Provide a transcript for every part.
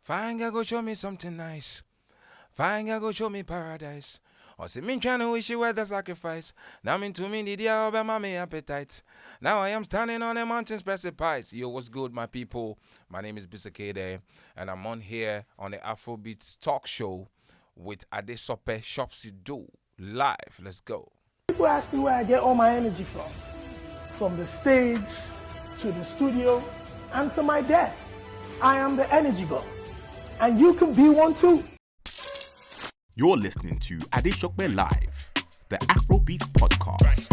Fine girl, go show me something nice. Fine girl, go show me paradise. Or see me trying to wish you were the sacrifice. Now I'm into me, the dear over my appetite. Now I am standing on a mountain's precipice. Yo, what's good, my people? My name is Bisa Kdei, and I'm on here on the Afrobeats talk show with Adesope Shopsy Do live. Let's go. People ask me where I get all my energy from the stage to the studio and to my desk. I am the energy god, and you can be one too. You're listening to Adesope Live, the Afrobeats Podcast.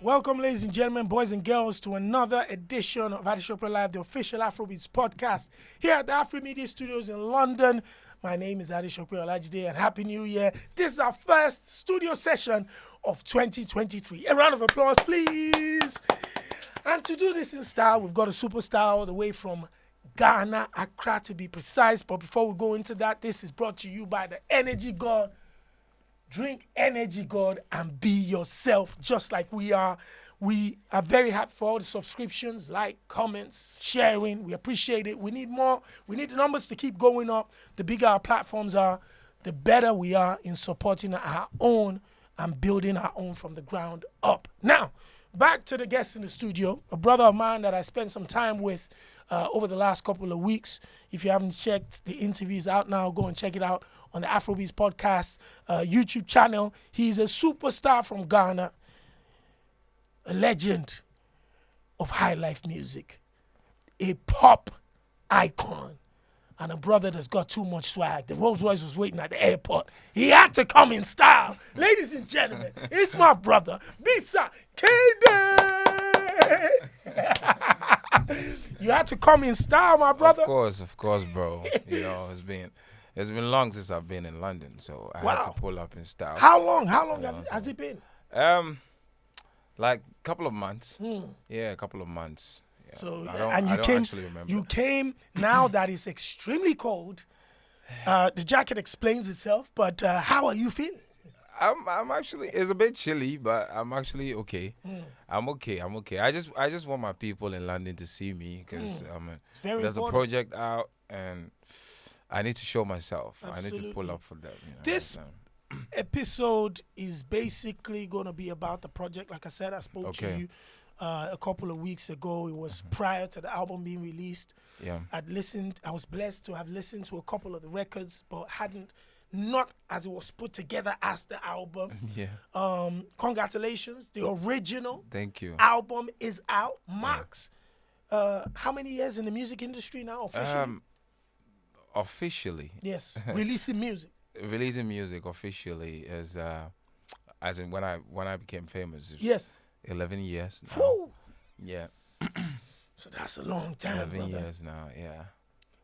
Welcome, ladies and gentlemen, boys and girls, to another edition of Adesope Live, the official Afrobeats Podcast, here at the Afro Media Studios in London. My name is Adesope Olajide, and Happy New Year. This is our first studio session of 2023. A round of applause, please. And to do this in style, we've got a superstar all the way from Ghana, Accra to be precise. But before we go into that, this is brought to you by the Energy God. Drink Energy God and be yourself just like we are. We are very happy for all the subscriptions, like, comments, sharing. We appreciate it. We need more. We need the numbers to keep going up. The bigger our platforms are, the better we are in supporting our own and building our own from the ground up. Now, back to the guests in the studio. A brother of mine that I spent some time with over the last couple of weeks. If you haven't checked the interviews out now, go and check it out on the Afrobeats Podcast YouTube channel. He's a superstar from Ghana, a legend of high life music, a pop icon, and a brother that's got too much swag. The Rolls Royce was waiting at the airport. He had to come in style. Ladies and gentlemen, it's my brother, Bisa Kdei. You had to come in style, my brother. Of course, bro. You know, it's been long since I've been in London, so I had to pull up in style. How long has it been? Like a couple of months. Yeah, a couple of months. Yeah. So I don't actually remember. You came now that it's extremely cold. The jacket explains itself, but how are you feeling? I'm actually, it's a bit chilly, but I'm actually okay. I'm okay. I just want my people in London to see me because there's important. a project out and I need to show myself. Absolutely. I need to pull up for them. You know, This episode is basically going to be about the project. Like I said, I spoke to you a couple of weeks ago. It was prior to the album being released. Yeah. I was blessed to have listened to a couple of the records, but not as it was put together as the album. Yeah. Congratulations. The original Thank you. album is out. Marks. How many years in the music industry now officially? Officially. Yes. Releasing music. Releasing music officially is as in when I became famous. It's Yes. 11 years now. Whew. Yeah. So that's a long time, 11 brother. years now. Yeah.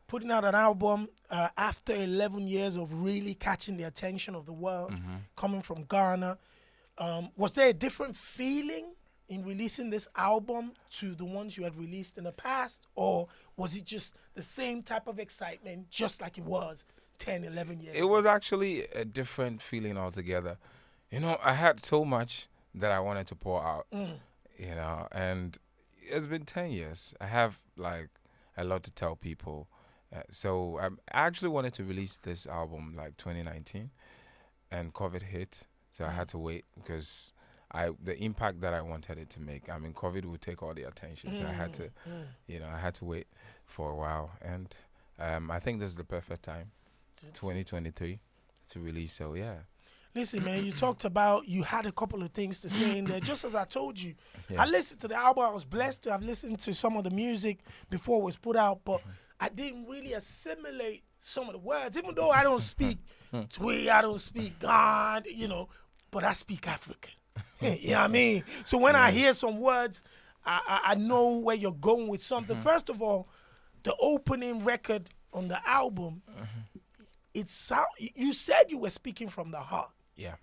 Putting out an album after 11 years of really catching the attention of the world, coming from Ghana. Was there a different feeling in releasing this album to the ones you had released in the past? Or was it just the same type of excitement, just like it was 10, 11 years It was actually a different feeling altogether. You know, I had so much that I wanted to pour out, you know, and it's been 10 years. I have, like, a lot to tell people. So I actually wanted to release this album, like, 2019, and COVID hit, so I had to wait because the impact that I wanted it to make, I mean, COVID would take all the attention, so I had to, I had to wait for a while, and I think this is the perfect time. 2023 to release, so yeah. Listen, man, you talked about you had a couple of things to say in there. Just as I told you, I listened to the album. I was blessed to have listened to some of the music before it was put out, but I didn't really assimilate some of the words, even though I don't speak Twi, I don't speak God, but I speak African. You know what I mean? So when I hear some words, I know where you're going with something. First of all, the opening record on the album, you said you were speaking from the heart. Yeah.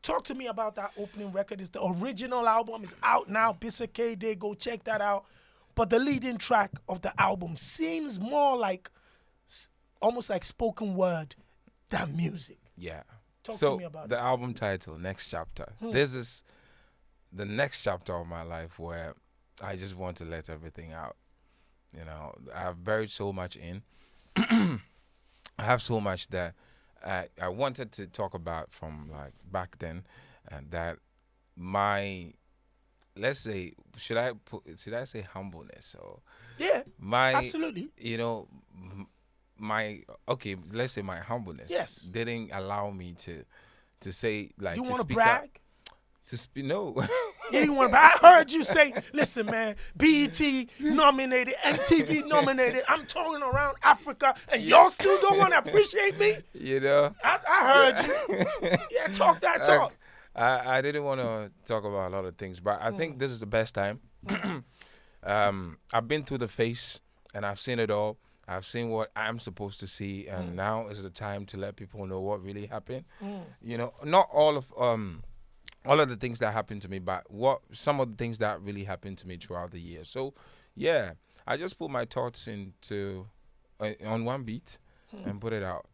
Talk to me about that opening record. It's the original album. It's out now. Bisa Kdei, go check that out. But the leading track of the album seems more like, almost like spoken word than music. Yeah. Talk to me about the album title, Next Chapter. This is the next chapter of my life where I just want to let everything out. You know, I've buried so much in. I have so much that I wanted to talk about from like back then, and that my, let's say, should I say humbleness, or Yeah, my, absolutely. you know, my, okay, let's say my humbleness Yes. didn't allow me to say, like, You to want to speak brag? up, to speak, no. You didn't want to brag. I heard you say, listen, man, BET nominated, MTV nominated. I'm touring around Africa, and y'all still don't want to appreciate me? You know, I heard you. Yeah, talk that talk. I didn't want to talk about a lot of things, but I think this is the best time. I've been through the phase, and I've seen it all. I've seen what I'm supposed to see, and now is the time to let people know what really happened. You know, not all of the things that happened to me, but some of the things that really happened to me throughout the year. So, yeah, I just put my thoughts into on one beat and put it out.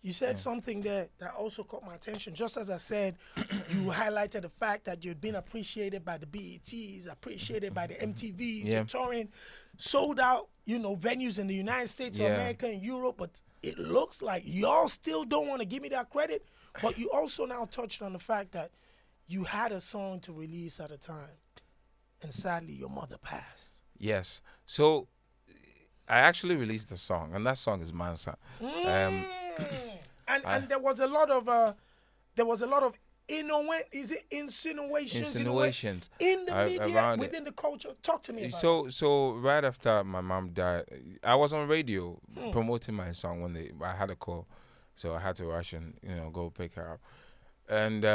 You said something there that also caught my attention. Just as I said, you highlighted the fact that you'd been appreciated by the BETs, appreciated by the MTVs, Yeah. you're touring, sold out, venues in the United States of Yeah. America and Europe, but it looks like y'all still don't want to give me that credit. But you also now touched on the fact that you had a song to release at a time, and sadly your mother passed. Yes. So I actually released a song, and that song is Mansa. And there was a lot of insinuations Insinuations in the media, around it. within the culture. Talk to me about it. So right after my mom died, I was on radio promoting my song when I had a call, so I had to rush and go pick her up. And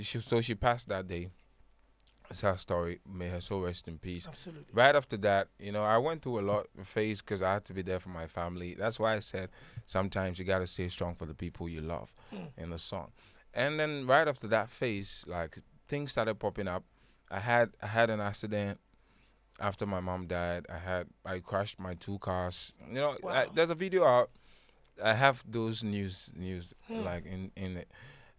she passed that day. It's her story. May her soul rest in peace. Absolutely. Right after that, I went through a lot of phase because I had to be there for my family. That's why I said sometimes you gotta stay strong for the people you love in the song. And then right after that phase, like things started popping up. I had an accident after my mom died. I crashed my 2 cars. Wow. There's a video out. I have those news like in it.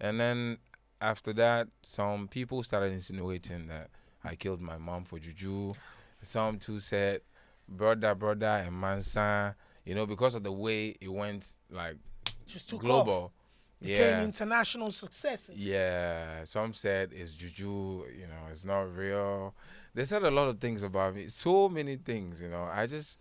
And then after that, some people started insinuating that I killed my mom for juju. Some too said brother and Mansa, because of the way it went like Just took global. off. Became international success. Yeah, some said it's juju, it's not real. They said a lot of things about me, so many things, I just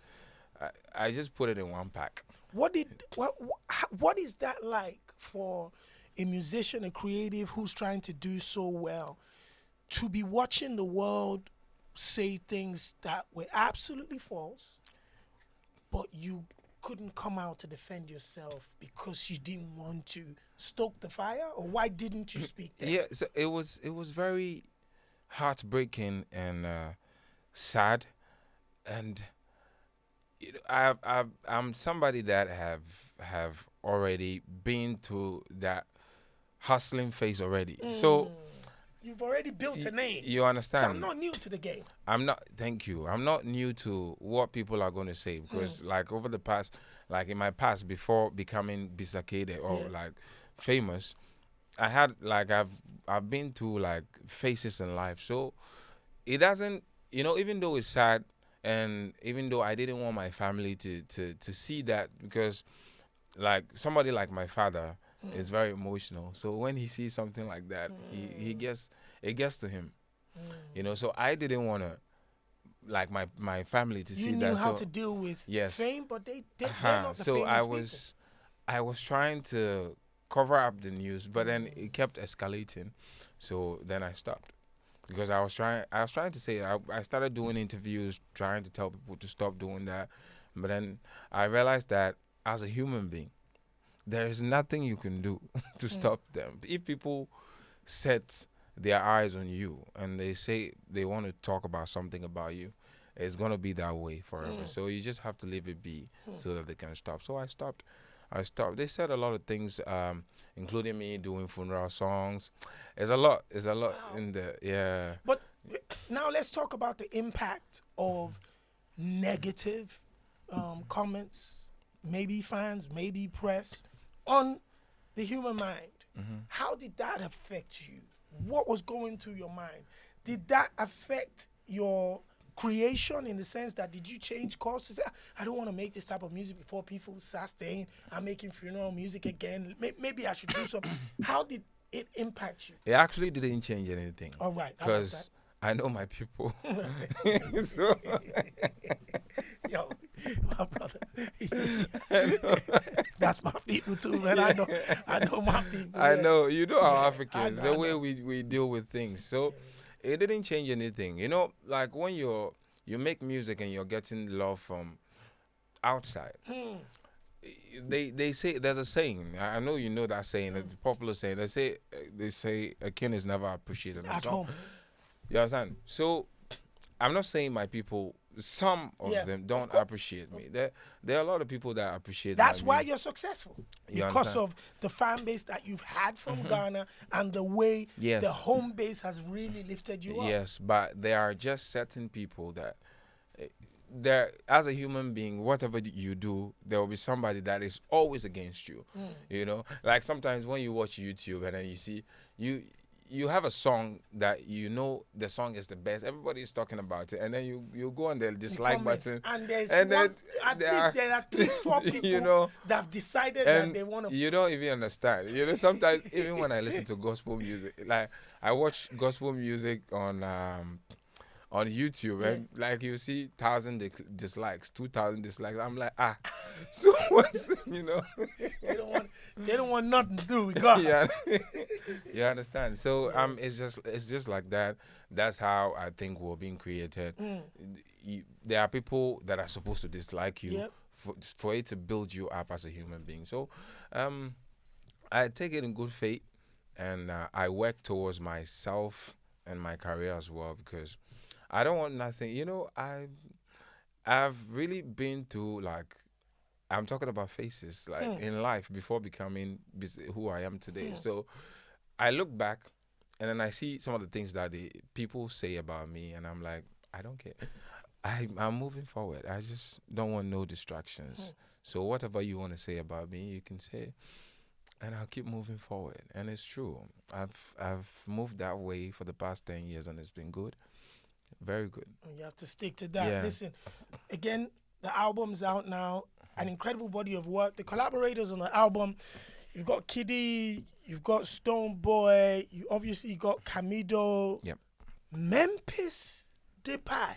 put it in one pack. What is that like for a musician, a creative who's trying to do so well, to be watching the world say things that were absolutely false, but you couldn't come out to defend yourself because you didn't want to stoke the fire? Or why didn't you speak then? Yeah, so it was very heartbreaking and sad, and I'm somebody that have already been through that hustling phase already. So You've already built a name. you understand? So I'm not new to the game. I'm not. Thank you. I'm not new to what people are going to say because, like, over the past, like in my past, before becoming Bisa Kdei or like famous, I had like I've been through like phases in life. So it doesn't, even though it's sad, and even though I didn't want my family to see that, because like somebody like my father is very emotional. So when he sees something like that, it gets to him. So I didn't want to like my family to see You that. knew how So to deal with yes. fame, but they're not the so famous I was trying to cover up the news, but then it kept escalating. So then I stopped because I was trying to say I started doing interviews trying to tell people to stop doing that, but then I realized that as a human being, there is nothing you can do to stop them. If people set their eyes on you and they say they want to talk about something about you, it's going to be that way forever. So you just have to leave it be so that they can stop. So I stopped. They said a lot of things, including me doing funeral songs. There's a lot in there. Yeah. But now let's talk about the impact of negative comments, maybe fans, maybe press, on the human mind. How did that affect you? What was going through your mind? Did that affect your creation in the sense that did you change course to say, I don't want to make this type of music before people start saying I'm making funeral music again. Maybe I should do something. How did it impact you? It actually didn't change anything. All right. Because I know my people. So, yo, my brother. That's my people too, man. I know my people. I yeah. know. You know our Yeah, Africans, the way we deal with things. So it didn't change anything. You know, like when you make music and you're getting love from outside. They say there's a saying. I know you know that saying, a popular saying. They say a king is never appreciated At home. You understand? So I'm not saying my people. Some of them don't appreciate me. There are a lot of people that appreciate. That's why music. you're successful. You Because understand? of the fan base that you've had from Ghana and the way Yes. the home base has really lifted you up. Yes, but there are just certain people that there, as a human being, whatever you do, there will be somebody that is always against you. You know, like sometimes when you watch YouTube and then you see you have a song that you know the song is the best. Everybody is talking about it, and then you go on the dislike button, And there's and then there are 3-4 people you know, that have decided and that they want to. you don't even understand. You know, sometimes even when I listen to gospel music, like I watch gospel music on YouTube, and like you see 1,000 dislikes, 2,000 dislikes. I'm like, so what's They don't want nothing to do with God. Yeah, you understand. So it's just like that. That's how I think we're being created. There are people that are supposed to dislike you for it to build you up as a human being. So I take it in good faith, and I work towards myself and my career as well, because I don't want nothing. You know, I've really been through, like, I'm talking about phases, like in life before becoming who I am today. So I look back and then I see some of the things that the people say about me, and I'm like, I don't care. I'm moving forward. I just don't want no distractions. So whatever you want to say about me, you can say, and I'll keep moving forward. And it's true. I've moved that way for the past 10 years, and it's been good. Very good. You have to stick to that. Yeah. Listen, again, the album's out now. An incredible body of work. The collaborators on the album, you've got Kdei, you've got Stonebwoy, you obviously got Camido. Yep. Memphis Depay.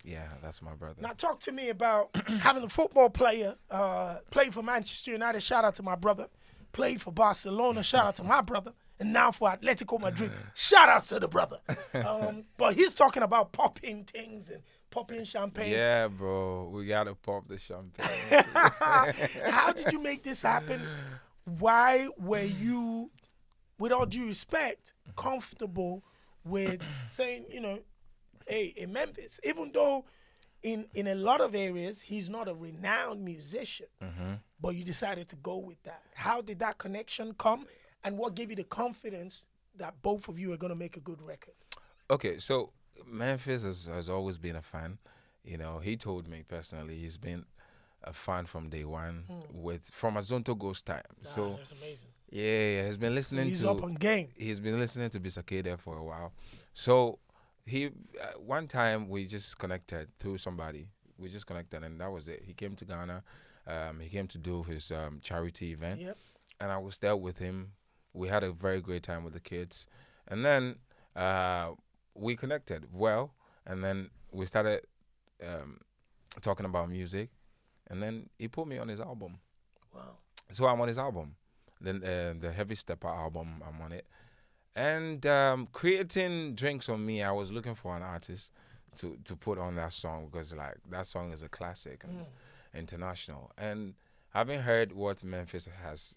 Yeah, that's my brother. Now talk to me about having a football player, played for Manchester United, shout out to my brother. Played for Barcelona, shout out to my brother. And now for Atletico Madrid, shout out to the brother. But he's talking about popping things and popping champagne. Yeah, bro, we gotta pop the champagne. How did you make this happen? Why were you, with all due respect, comfortable with saying, hey, in Memphis, even though in a lot of areas he's not a renowned musician, but you decided to go with that. How did that connection come, and what gave you the confidence that both of you are going to make a good record? Okay, so Memphis has always been a fan. You know, he told me personally he's been a fan from day one, from Azonto Ghost time. So That's amazing. yeah, he's been listening He's to. up on game. He's been listening to Bisa Kdei for a while. So he one time we just connected through somebody. We just connected, and that was it. He came to Ghana. He came to do his charity event, and I was there with him. We had a very great time with the kids, and then we connected well, and then we started talking about music, and then he put me on his album. Wow. So I'm on his album. Then the Heavy Stepper album, I'm on it. And creating Drinks on Me, I was looking for an artist to put on that song, because like that song is a classic and it's international. And having heard what Memphis has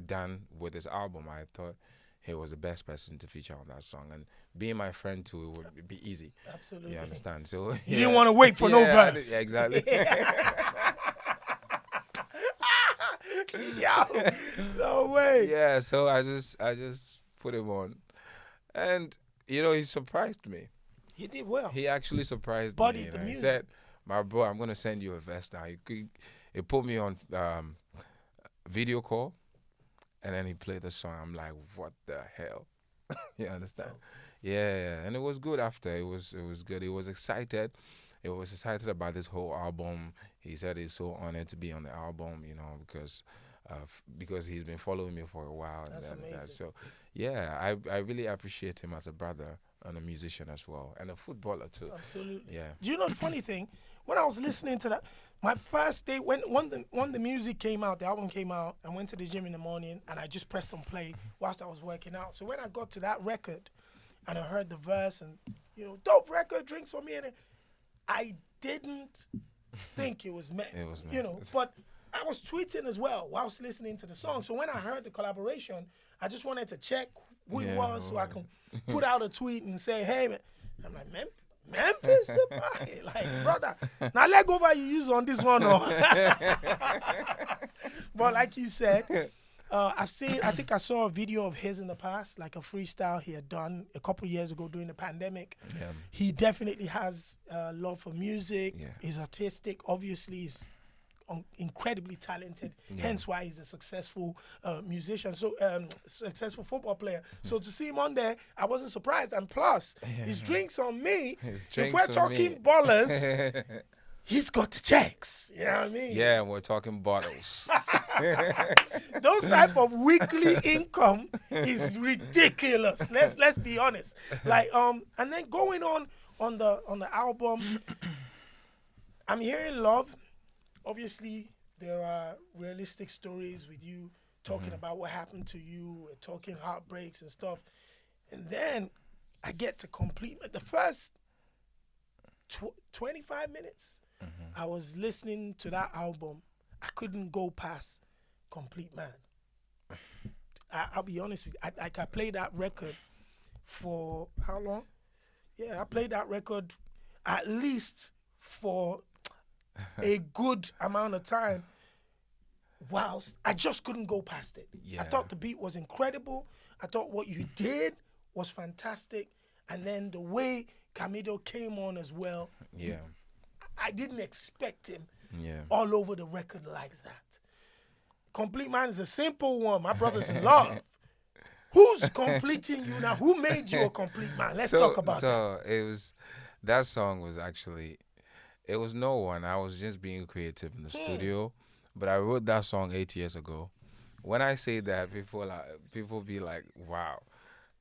done with his album, I thought he was the best person to feature on that song. And being my friend too, it would be easy. Absolutely. You understand? So You didn't want to wait for no verse. Yeah, exactly. Yo, no way. Yeah, so I just put him on, and he surprised me. He did well. He actually surprised Bodied me. the He music. said, "My bro, I'm gonna send you a verse now." He put me on video call, and then he played the song. I'm like, what the hell? You understand? Yeah, and it was good after. It was good. He was excited. he was excited about this whole album. He said he's so honored to be on the album, you know, because he's been following me for a while. That's and amazing. that. So, yeah, I really appreciate him as a brother and a musician as well, and a footballer too. Absolutely. Yeah. Do you know the funny thing? When I was listening to that, my first day, when the music came out, the album came out, I went to the gym in the morning and I just pressed on play whilst I was working out. So when I got to that record and I heard the verse and, you know, dope record, drinks for me, and I didn't think it was meant. It was meant. You know, but I was tweeting as well whilst listening to the song. So when I heard the collaboration, I just wanted to check who it was so I can put out a tweet and say, hey, man. I'm like, Memphis, the boy. Like, brother, now let go by you use on this one. Oh. But like you said, I think I saw a video of his in the past, like a freestyle he had done a couple years ago during the pandemic. Yeah. He definitely has love for music. Yeah. He's artistic. Obviously, he's incredibly talented. Hence why he's a successful musician, so successful football player. So to see him on there, I wasn't surprised. And plus, his drinks on me. If we're talking ballers, he's got the checks. You know what I mean? Yeah, we're talking bottles. Those type of weekly income is ridiculous. Let's be honest. Like and then going on the album, I'm hearing love. Obviously, there are realistic stories with you talking about what happened to you, talking heartbreaks and stuff. And then I get to complete the first 25 minutes. I was listening to that album. I couldn't go past Complete Man. I'll be honest with you. I played that record for how long? Yeah, I played that record at least for a good amount of time, whilst I just couldn't go past it. Yeah. I thought the beat was incredible. I thought what you did was fantastic. And then the way Camido came on as well, Yeah. I didn't expect him Yeah. all over the record like that. Complete Man is a simple one. My brother's in love. Who's completing you now? Who made you a complete man? Let's talk about that. So that song was actually, it was no one. I was just being creative in the studio, but I wrote that song 8 years ago. When I say that, people be like, "Wow,"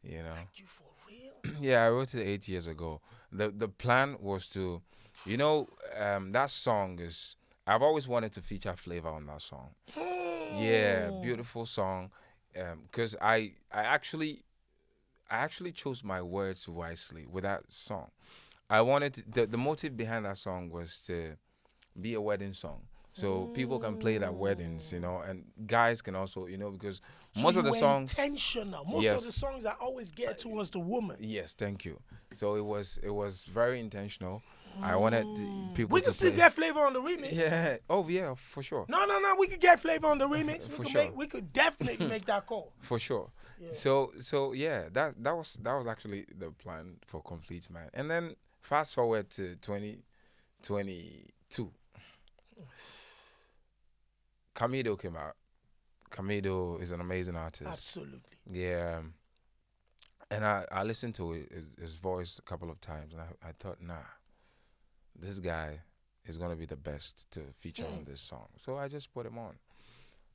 you know. Like you for real? Yeah, I wrote it 8 years ago. The plan was to, you know, that song is. I've always wanted to feature Flavor on that song. Yeah, beautiful song. Because I actually chose my words wisely with that song. I wanted the motive behind that song was to be a wedding song, so people can play it at weddings, you know, and guys can also, you know, because most of the songs intentional. Most of the songs I always get towards the woman. Yes, thank you. So it was very intentional. I wanted people. We to can still play. get Flavor on the remix. Yeah. Oh yeah, for sure. No. We could get Flavor on the remix. For sure. We could definitely make that call. For sure. Yeah. So yeah, that was actually the plan for Complete Man. And then fast forward to 2022. Camido came out. Camido is an amazing artist. Absolutely. Yeah. And I listened to his voice a couple of times, and I thought, nah, this guy is gonna be the best to feature on this song. So I just put him on.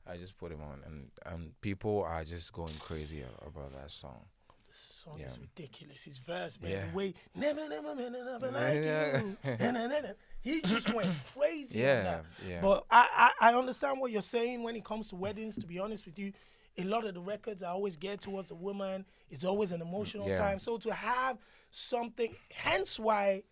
And people are just going crazy about that song. This song is ridiculous. His verse, man, Yeah. the way never like you. Na. He just went crazy on that. Yeah. But I understand what you're saying when it comes to weddings. To be honest with you, a lot of the records I always get towards the woman. It's always an emotional time. So to have something, hence why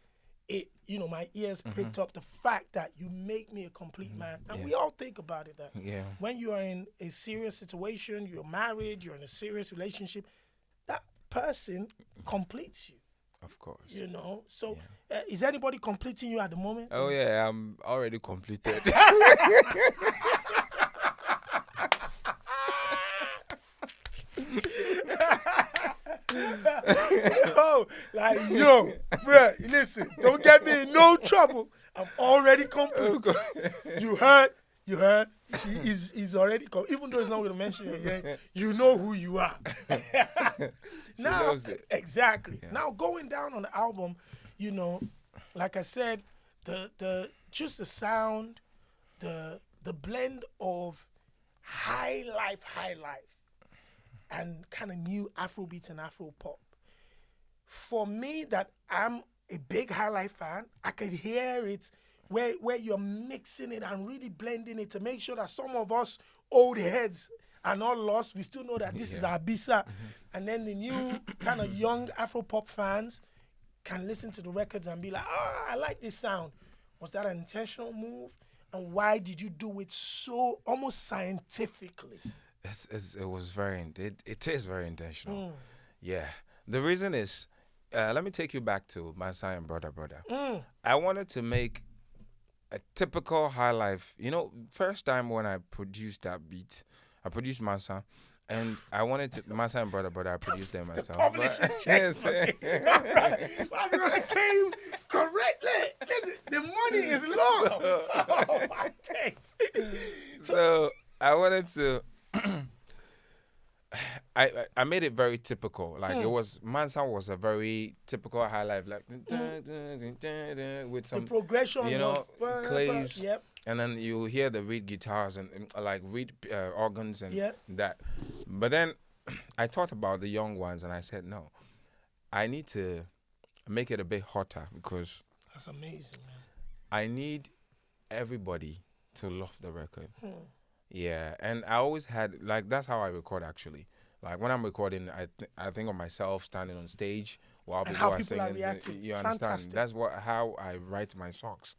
it, you know, my ears pricked up the fact that you make me a complete man. And we all think about it that when you are in a serious situation, you're married, you're in a serious relationship, that person completes you. Of course. You know, so is anybody completing you at the moment? Oh yeah, I'm already completed. Yo, bruh, listen, don't get me in no trouble. I'm already complete. You heard? He's already even though he's not going to mention it again, you know who you are. Now, knows it. exactly. Yeah. Now, going down on the album, you know, like I said, just the sound, the blend of high life, and kind of new Afrobeats and Afro pop. For me, that I'm a big high life fan, I could hear it where you're mixing it and really blending it to make sure that some of us old heads are not lost. We still know that this is our Bisa. And then the new kind of young Afro pop fans can listen to the records and be like, I like this sound. Was that an intentional move? And why did you do it so almost scientifically? It was it is very intentional. Yeah. The reason is, let me take you back to Mansa and Brother. I wanted to make a typical high life. First time when I produced that beat, I produced Mansa, and I wanted to Mansa and Brother. I produced them myself. Publishing checks. My brother came correctly. Listen, the money is low. Oh, my taste. So I wanted to. I made it very typical. Like it was Mansa was a very typical high life, like with some the progression, claves, yep. and then you hear the reed guitars and like reed organs and Yep. that. But then I thought about the young ones and I said, no, I need to make it a bit hotter because That's amazing, man. I need everybody to love the record. Yeah, and I always had, like, that's how I record actually. Like when I'm recording, I think of myself standing on stage while And people how are people singing. are reacting. You understand? Fantastic. That's how I write my songs.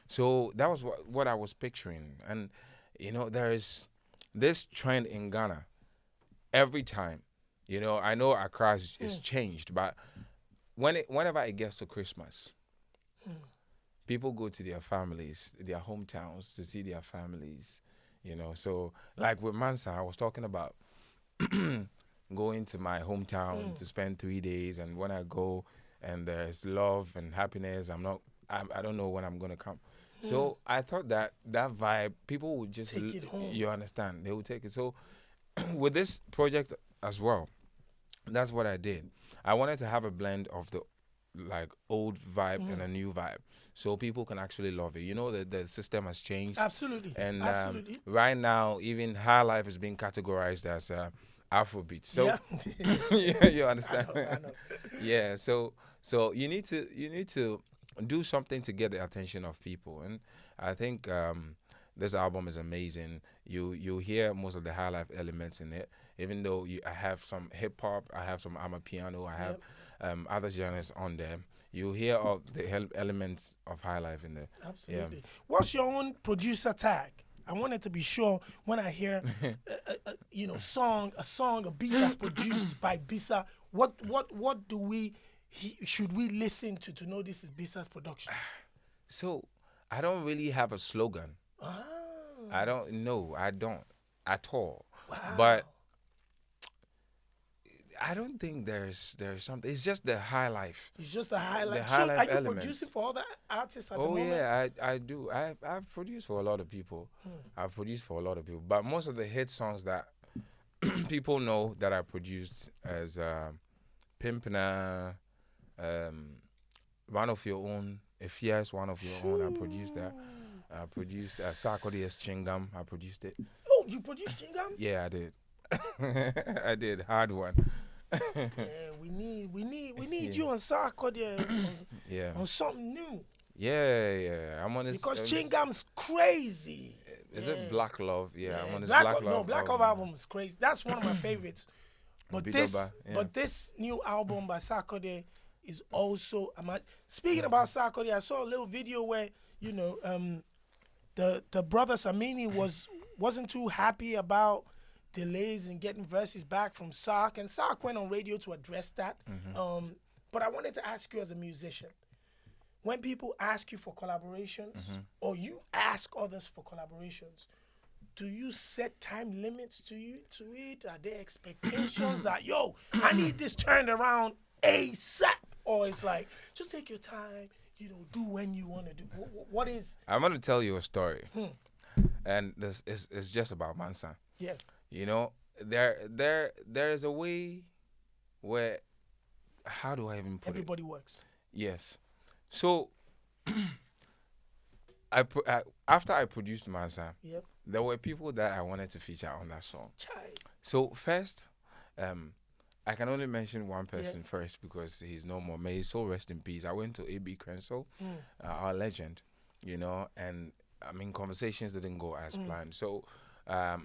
So that was what I was picturing. And there is this trend in Ghana every time. I know Accra is changed, but whenever it gets to Christmas, people go to their families, their hometowns to see their families. So like with Mansa, I was talking about going to my hometown to spend 3 days, and when I go and there's love and happiness, I don't know when I'm gonna come. So I thought that vibe, people would just Take it home. You understand? They would take it. So with this project as well, that's what I did. I wanted to have a blend of the like old vibe and a new vibe, so people can actually love it. The system has changed. Absolutely. And Absolutely. right now, even high life is being categorized as Afrobeats. So Yeah. you understand? I know. Yeah. So you need to do something to get the attention of people, and I think this album is amazing. You hear most of the high life elements in it, even though I have some hip hop, I have some amapiano, I have other genres on there. You hear all the elements of high life in there. Absolutely. Yeah. What's your own producer tag? I wanted to be sure when I hear, a beat that's produced by Bisa. What should we listen to know this is Bisa's production? So I don't really have a slogan. Ah, I don't at all. wow. But I don't think there's something. It's just the high life. It's just a highlight. The high So life are you elements. producing for other artists at the Oh moment? yeah, I do. I've produced for a lot of people. I've produced for a lot of people. But most of the hit songs that people know that I produced as Pimpina, One of Your Own, If Yes, One of Your Own. I produced that. I produced Bisa Kdei's Chingam. I produced it. Oh, you produced Chingam? Yeah, I did. I did. Hard one. Yeah, we need you on Bisa Kdei Yeah. on something new. Yeah. I'm on this. Because Chingam's crazy. Is it Black Love? Yeah, I'm on this Black Black Love. Love. No, Black Love album is crazy. That's one of my favorites. But Bidoba, yeah. but this new album by Bisa Kdei is also. Speaking about Bisa Kdei, I saw a little video where the brother Samini wasn't too happy about delays in getting verses back from Sark, and Sark went on radio to address that. But I wanted to ask you as a musician, when people ask you for collaborations or you ask others for collaborations, do you set time limits to it? Are there expectations that, yo, I need this turned around ASAP? Or it's like, just take your time, do when you want to do. What is? I'm going to tell you a story. And this is just about Mansa. Yeah. There is a way where, how do I even put Everybody works. it? Yes. So after I produced Mansa, Yep. there were people that I wanted to feature on that song. Chai. So first, I can only mention one person first because he's no more. May his soul rest in peace. I went to A.B. Crenso, our legend, and I mean conversations didn't go as planned. So I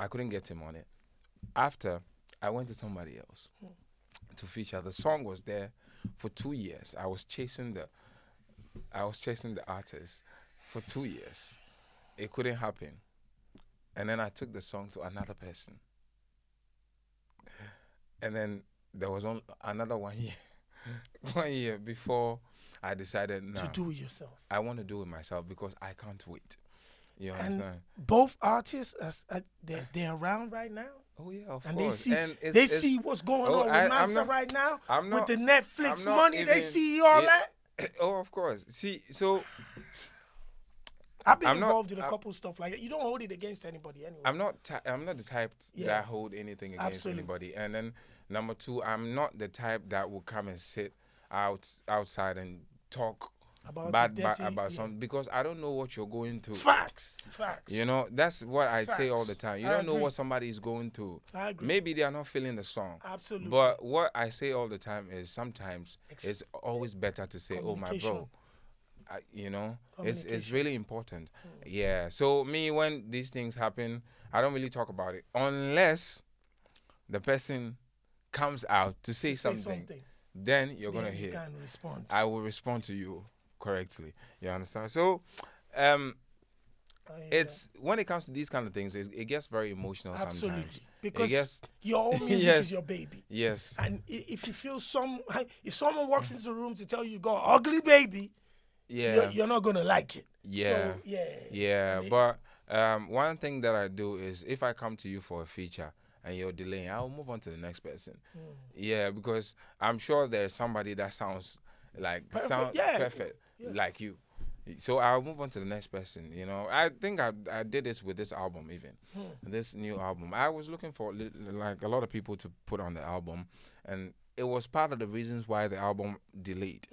couldn't get him on it. After, I went to somebody else to feature. The song was there for 2 years. I was chasing the artist for 2 years. It couldn't happen. And then I took the song to another person. And then there was another 1 year. 1 year before I decided to do it yourself. I want to do it myself because I can't wait. You understand? And both artists, they're around right now. Oh yeah, of and course. They see what's going on with Mansa right now. With the Netflix money, they see all that. Oh, of course. See, so I've been involved in a couple stuff like that. You don't hold it against anybody anyway. I'm not the type that hold anything against anybody. And then number two, I'm not the type that will come and sit outside and talk about something because I don't know what you're going through. Facts. That's what I say all the time. You don't know what somebody is going through. I agree. Maybe they are not feeling the song. Absolutely. But what I say all the time is sometimes it's always better to say, "Oh my bro," it's really important. Yeah. So me, when these things happen, I don't really talk about it unless the person comes out to say something. Then you're gonna hear. Can respond. I will respond to you correctly. You understand? So, it's when it comes to these kind of things, it gets very emotional sometimes. Because your own music is your baby. Yes. And if you feel if someone walks into the room to tell you got ugly baby, you're not gonna like it. Yeah. So, yeah. But one thing that I do is if I come to you for a feature and you're delaying, I'll move on to the next person. Yeah, because I'm sure there's somebody that sounds perfect like you. So I'll move on to the next person. I think I did this with this album even. This new album. I was looking for like a lot of people to put on the album, and it was part of the reasons why the album delayed.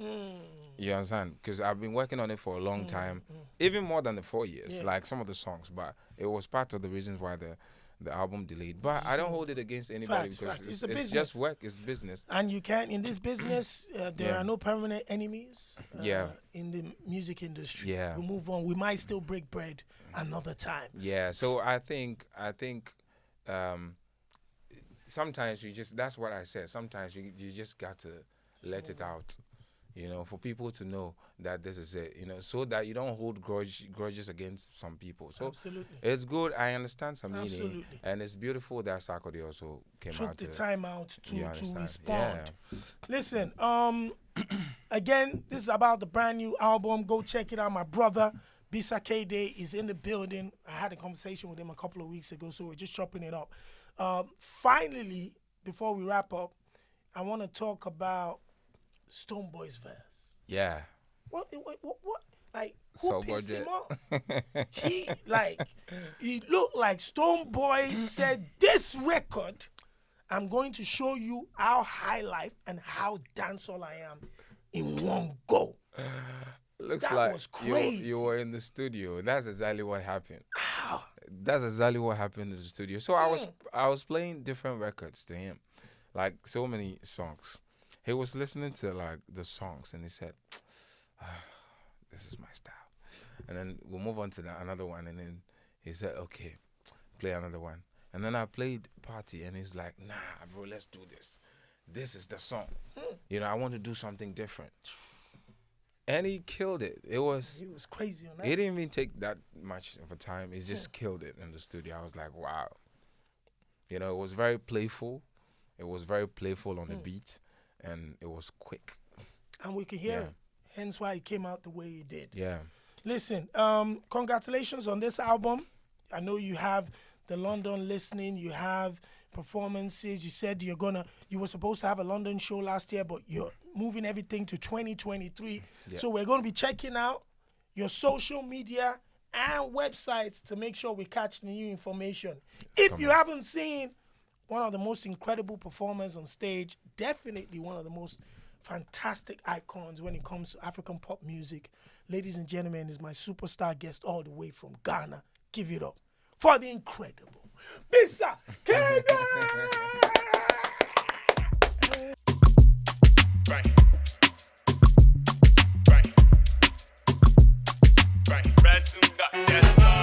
You understand? Because I've been working on it for a long time, even more than the 4 years, like some of the songs. But it was part of the reasons why the album delayed. But I don't hold it against anybody because it's just work. It's business. And you can't, in this business, there are no permanent enemies in the music industry. Yeah. We move on. We might still break bread another time. Yeah. So I think sometimes that's what I said. Sometimes you just got to let it out. For people to know that this is it, so that you don't hold grudges against some people. So absolutely. It's good. I understand some meaning. Absolutely. And it's beautiful that Bisa Kdei also took the time out to respond. Yeah. Listen, again, this is about the brand new album. Go check it out. My brother, Bisa Kdei, is in the building. I had a conversation with him a couple of weeks ago, so we're just chopping it up. Finally, before we wrap up, I want to talk about Stonebwoy's verse. Yeah. What? Like, who pissed him off? He looked like Stonebwoy said, "This record, I'm going to show you how high life and how dancehall I am in one go." Looks that like was crazy. You were in the studio. That's exactly what happened. Ow. That's exactly what happened in the studio. So I was playing different records to him, like so many songs. He was listening to like the songs and he said, "This is my style." And then we'll move on to another one. And then he said, "Okay, play another one." And then I played Party and he's like, "Nah, bro, let's do this. This is the song. I want to do something different." And he killed it. He was crazy on that. He didn't even take that much of a time. He just killed it in the studio. I was like, wow. It was very playful. It was very playful on the beat. And it was quick. And we could hear it. Hence why it came out the way it did. Yeah. Listen, congratulations on this album. I know you have the London listening. You have performances. You said you were supposed to have a London show last year, but you're moving everything to 2023. Yeah. So we're going to be checking out your social media and websites to make sure we catch the new information. If you haven't seen one of the most incredible performers on stage, definitely one of the most fantastic icons when it comes to African pop music. Ladies and gentlemen, is my superstar guest all the way from Ghana. Give it up for the incredible Bisa Kdei. Right. Right. Right. Resume got that song.